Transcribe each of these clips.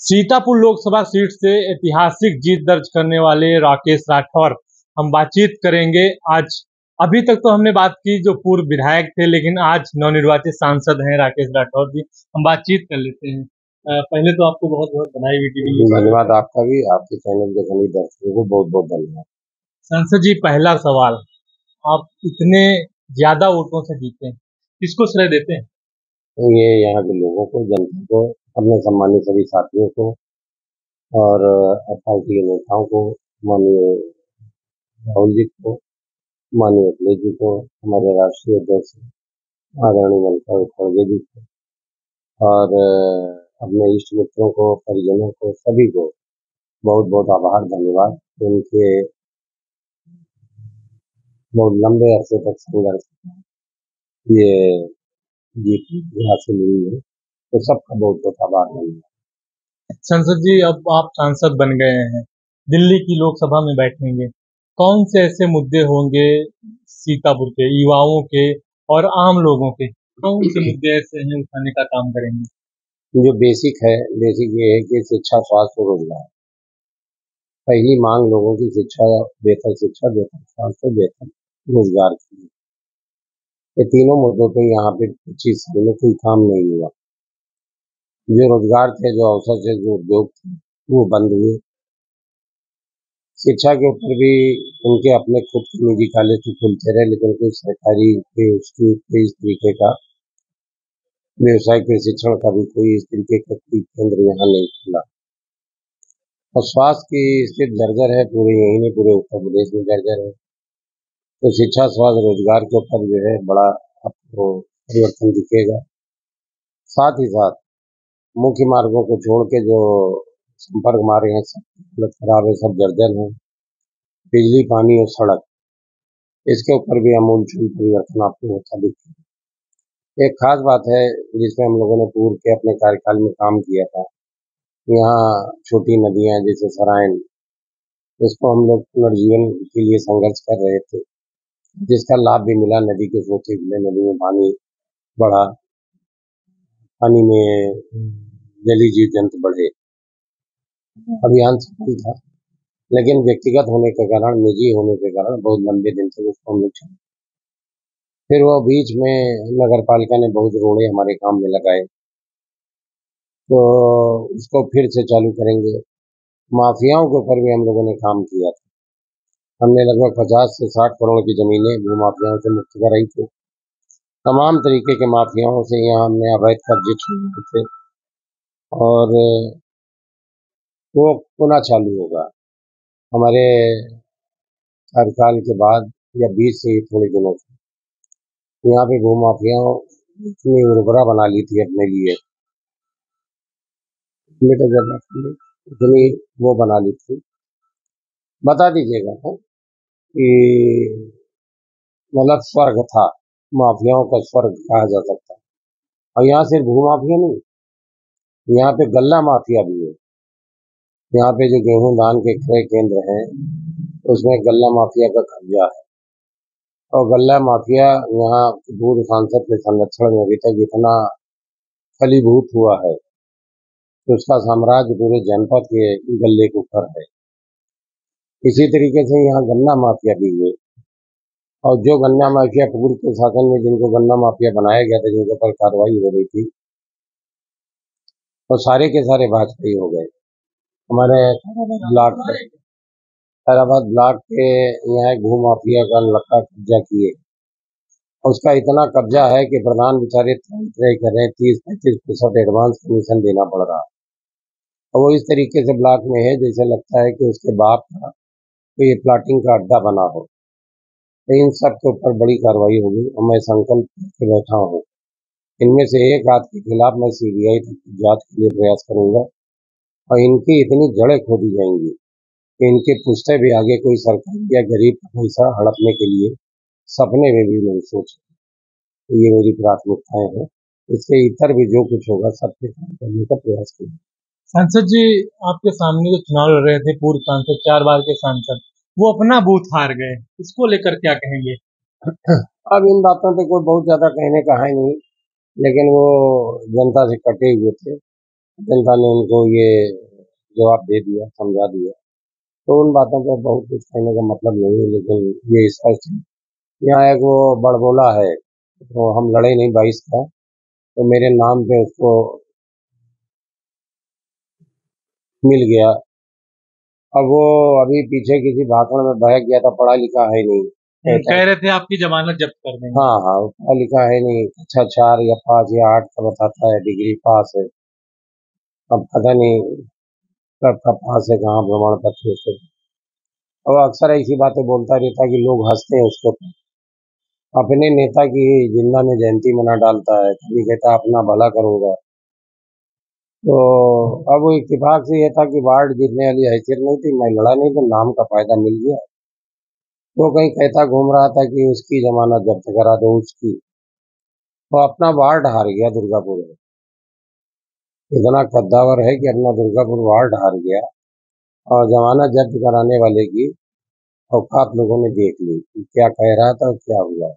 Sitapur Lok Sabha seat से ऐतिहासिक जीत दर्ज करने वाले राकेश राठौर हम बातचीत करेंगे आज। अभी तक तो हमने बात की जो पूर्व विधायक थे, लेकिन आज नवनिर्वाचित सांसद हैं राकेश राठौर जी। हम बातचीत कर लेते हैं। पहले तो आपको बहुत बहुत बधाई वीटीवी। धन्यवाद आपका भी, आपके चैनल के सभी दर्शकों को बहुत बहुत धन्यवाद। सांसद जी, पहला सवाल, आप इतने ज्यादा वोटों से जीते हैं, किसको श्रेय देते हैं? तो ये यहाँ के लोगों को, जनता को, अपने सम्मानित सभी साथियों को और पार्टी के नेताओं को, माननीय राहुल जी को, माननीय अखिलेश जी को, हमारे राष्ट्रीय अध्यक्ष आदरणीय मल्लिकार्जुन खड़गे जी को और अपने इष्ट मित्रों को, परिजनों को, सभी को बहुत बहुत आभार, धन्यवाद। उनके बहुत लंबे अरसे तक संघर्ष ये जीत यहाँ से मिली है, तो सबका बहुत बहुत आभार, धन्यवाद। संसद जी, अब आप सांसद बन गए हैं, दिल्ली की लोकसभा में बैठेंगे, कौन से ऐसे मुद्दे होंगे सीतापुर के युवाओं के और आम लोगों के, कौन से मुद्दे ऐसे हैं उठाने का काम करेंगे? जो बेसिक ये है कि शिक्षा, स्वास्थ्य और रोजगार। पहली मांग लोगों की शिक्षा, बेहतर स्वास्थ्य, बेहतर रोजगार की। ये तीनों मुद्दों पे यहाँ पे 25 साल में कोई काम नहीं हुआ। जो रोजगार थे, जो अवसर थे, जो उद्योग थे, वो बंद हुए। शिक्षा के ऊपर भी उनके अपने खुद के निजी कॉलेज तो खुलते रहे, लेकिन कोई सरकारी इंस्टीट्यूट पे इस तरीके का व्यवसायिक प्रशिक्षण का भी कोई इस तरीके का कोई केंद्र यहाँ नहीं खुला। और स्वास्थ्य की स्थिति जर्जर है, पूरे यही नहीं पूरे उत्तर प्रदेश में जर्जर है। तो शिक्षा, स्वास्थ्य, रोजगार के ऊपर जो है बड़ा आपको परिवर्तन दिखेगा। साथ ही साथ मुख्य मार्गों को छोड़ के जो संपर्क मार्ग हैं, सब हालत खराब है, सब जर्जर हैं। बिजली, पानी और सड़क, इसके ऊपर भी आमूलचूल परिवर्तन आपको होता दिखेगा। एक खास बात है जिसमें हम लोगों ने पूर्व के अपने कार्यकाल में काम किया था, यहाँ छोटी नदियां जैसे सरायन, इसको हम लोग पुनर्जीवन के लिए संघर्ष कर रहे थे, जिसका लाभ भी मिला। नदी के सोते हुए नदी में पानी बढ़ा, पानी में जलीय जीव जंतु बढ़े। अभियान सफल था, लेकिन व्यक्तिगत होने के कारण, निजी होने के कारण बहुत लंबे दिन तक उसको हम लोग चले। फिर वो बीच में नगर पालिका ने बहुत रोड़े हमारे काम में लगाए, तो उसको फिर से चालू करेंगे। माफियाओं के ऊपर भी हम लोगों ने काम किया था। हमने लगभग 50 से 60 करोड़ की जमीनें भूमाफियाओं से मुक्त कराई थी। तमाम तरीके के माफियाओं से यहाँ हमने अवैध कब्जे छीने थे और वो पुनः चालू होगा हमारे कार्यकाल के बाद या बीच से ही थोड़े दिनों से। यहाँ पे भूमाफियाओं इतनी उर्वरा बना ली थी अपने लिए, इतनी वो बना ली थी, बता दीजिएगा कि मतलब स्वर्ग था, माफियाओं का स्वर्ग कहा जा सकता है। और यहाँ सिर्फ भूमाफिया नहीं, यहाँ पे गल्ला माफिया भी है। यहाँ पे जो गेहूं धान के क्रय केंद्र हैं, उसमें गल्ला माफिया का कब्जा है। और गल्ला माफिया यहाँ पूर्व सांसद के संरक्षण में अभी तक इतना फलीभूत हुआ है कि उसका साम्राज्य पूरे जनपद के गल्ले के ऊपर है। इसी तरीके से यहाँ गन्ना माफिया भी हुए, और जो गन्ना माफिया पूर्व के शासन में जिनको गन्ना माफिया बनाया गया था, जिनके ऊपर कार्रवाई हो रही थी, वो सारे के सारे भाजपाई हो गए। हमारे हैदराबाद ब्लॉक के यहाँ एक भूमाफिया का लड़का कब्जा किए। उसका इतना कब्जा है कि प्रधान बेचारे ट्राई कर रहे हैं, 30-35% एडवांस कमीशन देना पड़ रहा है। और वो इस तरीके से ब्लॉक में है जैसे लगता है कि उसके बाप का तो ये प्लाटिंग का अड्डा बना हो। तो इन सब के ऊपर बड़ी कार्रवाई होगी और मैं संकल्प करके बैठा हूँ। इनमें से एक आध के खिलाफ मैं सीबीआई तक जांच के लिए प्रयास करूंगा, और इनकी इतनी जड़ें खोदी जाएंगी कि इनके पुश्ते भी आगे कोई सरकार या गरीब का पैसा हड़पने के लिए सपने में भी नहीं सोचे। ये मेरी प्राथमिकताएं हैं। इसके इतर भी जो कुछ होगा सब पे काम करने का प्रयास करेंगे। सांसद जी, आपके सामने जो चुनाव लड़ रहे थे पूर्व सांसद, 4 बार के सांसद, वो अपना बूथ हार गए, इसको लेकर क्या कहेंगे? अब इन बातों पे कोई बहुत ज्यादा कहने का है नहीं, लेकिन वो जनता से कटे हुए थे। जनता ने उनको ये जवाब दे दिया, समझा दिया। तो उन बातों पे बहुत कुछ कहने का मतलब नहीं है, लेकिन ये स्पष्ट है। यहाँ एक वो बड़बोला है, तो हम लड़े नहीं 22 का, तो मेरे नाम पे उसको मिल गया। अब वो अभी पीछे किसी भाषण में बहक गया था, पढ़ा लिखा है नहीं, कहता कह रहे थे आपकी जमानत जब्त कर देंगे। हाँ हाँ, वो पढ़ा लिखा है नहीं, अच्छा 4 या 5 या 8 का बताता है, डिग्री पास है। अब पता नहीं कब का पास है, कहाँ प्रमाण पत्र उसके। और अक्सर ऐसी बातें बोलता रहता कि लोग हंसते हैं उसके ऊपर। अपने नेता की जिंदा में जयंती मना डालता है, कभी कहता अपना भला करूंगा। तो अब वो इत्तेफाक से ये था कि वार्ड जीतने वाली हैसियत नहीं थी, मैं लड़ा नहीं, तो नाम का फायदा मिल गया। वो कहीं कहता घूम रहा था कि उसकी जमानत जब्त करा दो उसकी, तो अपना वार्ड हार गया दुर्गापुर में। इतना कद्दावर है कि अपना दुर्गापुर वार्ड हार गया, और जमानत जब्त कराने वाले की औकात लोगों ने देख ली कि क्या कह रहा था और क्या हुआ।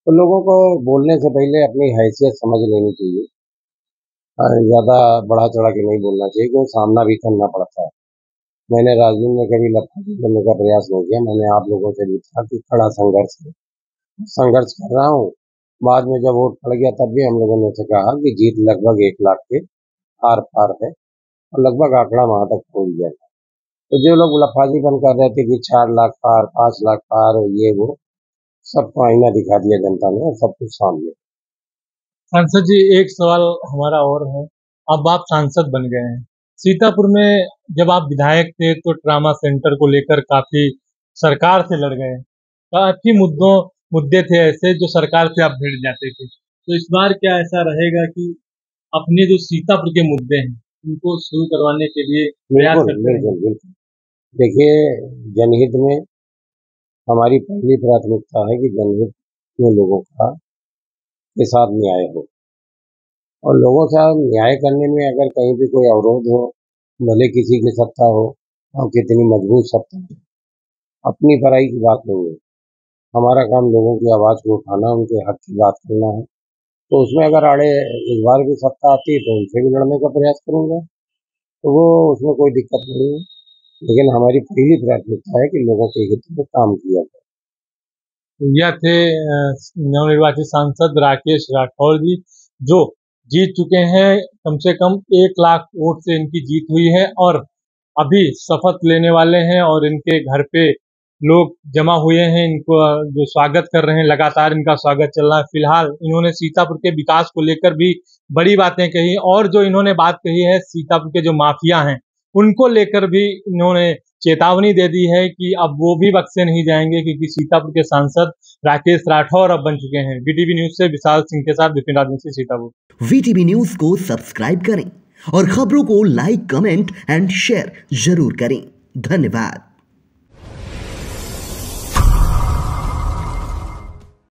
तो लोगों को बोलने से पहले अपनी हैसियत समझ लेनी चाहिए, ज्यादा बढ़ा चढ़ा के नहीं बोलना चाहिए, क्योंकि सामना भी करना पड़ता है। मैंने राजनीति में कभी लफाजी करने का प्रयास नहीं किया, मैंने आप लोगों से भी कहा कि खड़ा संघर्ष कर रहा हूँ। बाद में जब वोट पड़ गया तब भी हम लोगों ने से कहा कि जीत लगभग 1 लाख के आर पार है, और लगभग आंकड़ा वहां तक पहुंच गया। तो जो लोग लफाजीपन कर रहे थे कि 4 लाख पार, 5 लाख पार, ये वो, सबको आईना दिखा दिया जनता ने और सब कुछ सामने। सांसद जी, एक सवाल हमारा और है। अब आप सांसद बन गए हैं। सीतापुर में जब आप विधायक थे तो ट्रामा सेंटर को लेकर काफी सरकार से लड़ गए। काफी मुद्दे थे ऐसे जो सरकार से आप भिड़ जाते थे। तो इस बार क्या ऐसा रहेगा कि अपने जो सीतापुर के मुद्दे हैं उनको शुरू करवाने के लिए प्रयास बिल्कुल करते रहेंगे? बिल्कुल बिल्कुल। देखिए, जनहित में हमारी पहली प्राथमिकता है कि जनहित में लोगों का के साथ न्याय हो, और लोगों से न्याय करने में अगर कहीं भी कोई अवरोध हो, भले किसी की सत्ता हो और कितनी मजबूत सत्ता हो, अपनी पराई की बात नहीं है। हमारा काम लोगों की आवाज को उठाना, उनके हक की बात करना है। तो उसमें अगर आड़े इस बार भी सत्ता आती है तो उनसे भी लड़ने का प्रयास करूंगा, तो वो उसमें कोई दिक्कत नहीं है। लेकिन हमारी पहली प्राथमिकता है कि लोगों के हित में काम किया जाए। यह थे नवनिर्वाचित सांसद राकेश राठौर जी, जो जीत चुके हैं। कम से कम 1 लाख वोट से इनकी जीत हुई है और अभी शपथ लेने वाले हैं और इनके घर पे लोग जमा हुए हैं, इनको जो स्वागत कर रहे हैं। लगातार इनका स्वागत चल रहा है। फिलहाल इन्होंने सीतापुर के विकास को लेकर भी बड़ी बातें कही, और जो इन्होंने बात कही है सीतापुर के जो माफिया हैं उनको लेकर भी इन्होंने चेतावनी दे दी है कि अब वो भी बख्शे नहीं जाएंगे, क्योंकि सीतापुर के सांसद राकेश राठौर अब बन चुके हैं। वीटीवी न्यूज से विशाल सिंह के साथ विपिन राजवंशी, सीतापुर। वीटीवी न्यूज को सब्सक्राइब करें और खबरों को लाइक, कमेंट एंड शेयर जरूर करें। धन्यवाद।